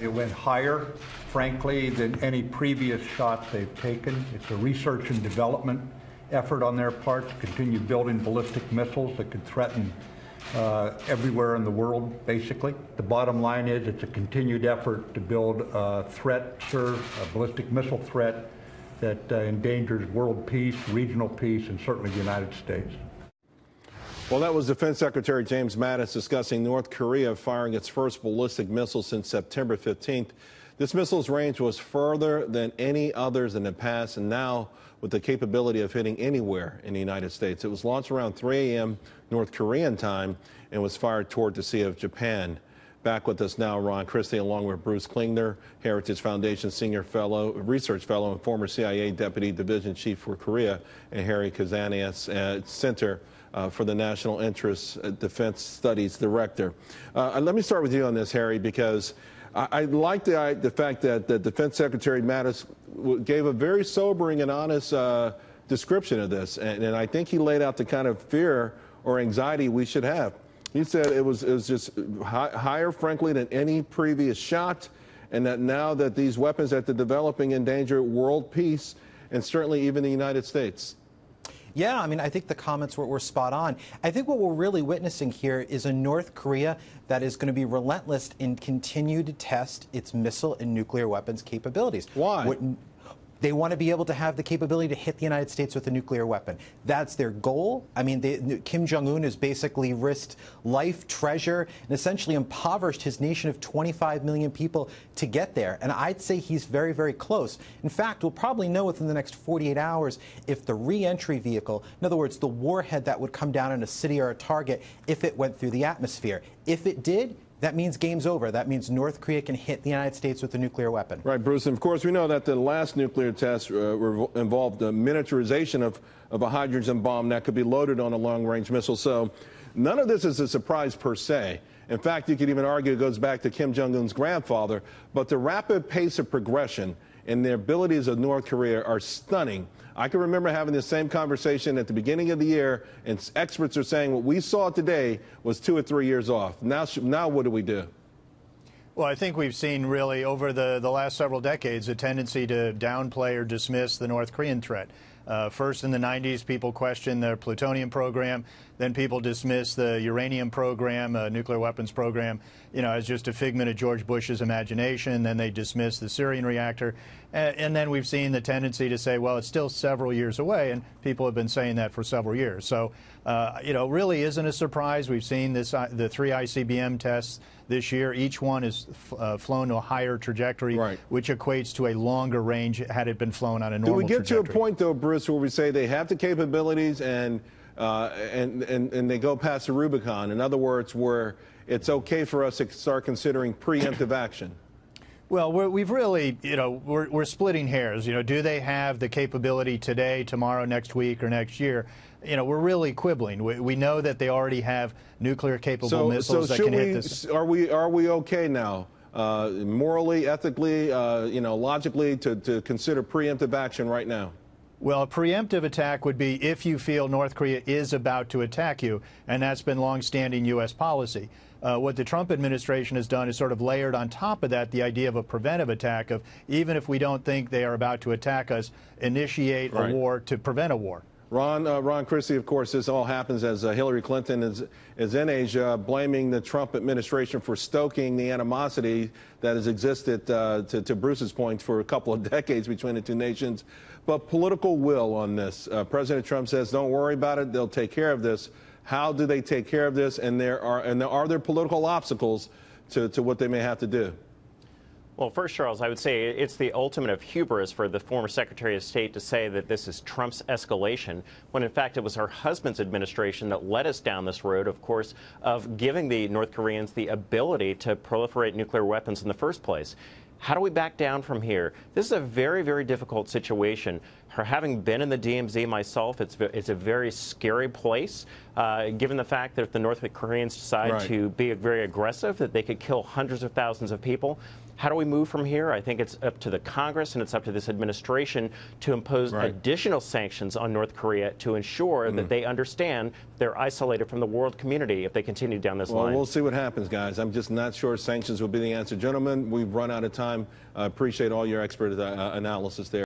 It went higher, frankly, than any previous shot they've taken. It's a research and development effort on their part to continue building ballistic missiles that could threaten everywhere in the world, basically. The bottom line is it's a continued effort to build a threat, a ballistic missile threat that endangers world peace, regional peace, and certainly the United States. Well, that was Defense Secretary James Mattis discussing North Korea firing its first ballistic missile since September 15th. This missile's range was further than any others in the past, and now with the capability of hitting anywhere in the United States. It was launched around 3 a.m. North Korean time and was fired toward the Sea of Japan. Back with us now, Ron Christie, along with Bruce Klingner, Heritage Foundation Senior Fellow, Research Fellow, and former CIA Deputy Division Chief for Korea, and Harry Kazianis, Center for the National Interest Defense Studies Director. Let me start with you on this, Harry, because I like the fact that the Defense Secretary Mattis gave a very sobering and honest description of this, and I think he laid out the kind of fear or anxiety we should have. He said it was just higher, frankly, than any previous shot, and that now that these weapons that they're developing endanger world peace and certainly even the United States. Yeah, I mean, I think the comments were spot on. I think what we're really witnessing here is a North Korea that is going to be relentless and continue to test its missile and nuclear weapons capabilities. Why? They want to be able to have the capability to hit the United States with a nuclear weapon. That's their goal. I mean, Kim Jong-un has basically risked life, treasure, and essentially impoverished his nation of 25 million people to get there. And I'd say he's very, very close. In fact, we'll probably know within the next 48 hours if the re-entry vehicle, in other words, the warhead that would come down in a city or a target, if it went through the atmosphere. If it did, that means game's over. That means North Korea can hit the United States with a nuclear weapon. Right, Bruce. And of course, we know that the last nuclear test involved the miniaturization of a hydrogen bomb that could be loaded on a long-range missile. So none of this is a surprise per se. In fact, you could even argue it goes back to Kim Jong-un's grandfather. But the rapid pace of progression and the abilities of North Korea are stunning. I can remember having the same conversation at the beginning of the year, and experts are saying what we saw today was 2 or 3 years off. Now what do we do? Well, I think we've seen really over the last several decades a tendency to downplay or dismiss the North Korean threat. First in the 90s, people questioned their plutonium program. Then people dismissed the uranium program, nuclear weapons program, as just a figment of George Bush's imagination. Then they dismissed the Syrian reactor. And then we've seen the tendency to say, well, it's still several years away. And people have been saying that for several years. So, really isn't a surprise. We've seen the 3 ICBM tests this year. Each one is flown to a higher trajectory, right, which equates to a longer range had it been flown on a normal trajectory. Do we get to a point, though, Bruce, where we say they have the capabilities and they go past the Rubicon? In other words, where it's okay for us to start considering preemptive action? Well, we've really, we're splitting hairs. Do they have the capability today, tomorrow, next week, or next year? We're really quibbling. We know that they already have nuclear-capable missiles that can hit this. Are we okay now, morally, ethically, logically, to consider preemptive action right now? Well, a preemptive attack would be if you feel North Korea is about to attack you, and that's been longstanding U.S. policy. What the Trump administration has done is sort of layered on top of that the idea of a preventive attack of even if we don't think they are about to attack us, initiate a war to prevent a war. Ron Christie, of course, this all happens as Hillary Clinton is in Asia, blaming the Trump administration for stoking the animosity that has existed, to Bruce's point, for a couple of decades between the two nations. But political will on this. President Trump says, don't worry about it. They'll take care of this. How do they take care of this? And are there political obstacles to what they may have to do? Well, first, Charles, I would say it's the ultimate of hubris for the former Secretary of State to say that this is Trump's escalation, when in fact it was her husband's administration that led us down this road, of course, of giving the North Koreans the ability to proliferate nuclear weapons in the first place. How do we back down from here? This is a very, very difficult situation. Having been in the DMZ myself, it's a very scary place, given the fact that if the North Koreans decide to be very aggressive, that they could kill hundreds of thousands of people. How do we move from here? I think it's up to the Congress and it's up to this administration to impose additional sanctions on North Korea to ensure that they understand they're isolated from the world community if they continue down this line. We'll see what happens, guys. I'm just not sure sanctions will be the answer. Gentlemen, we've run out of time. I appreciate all your expert analysis there.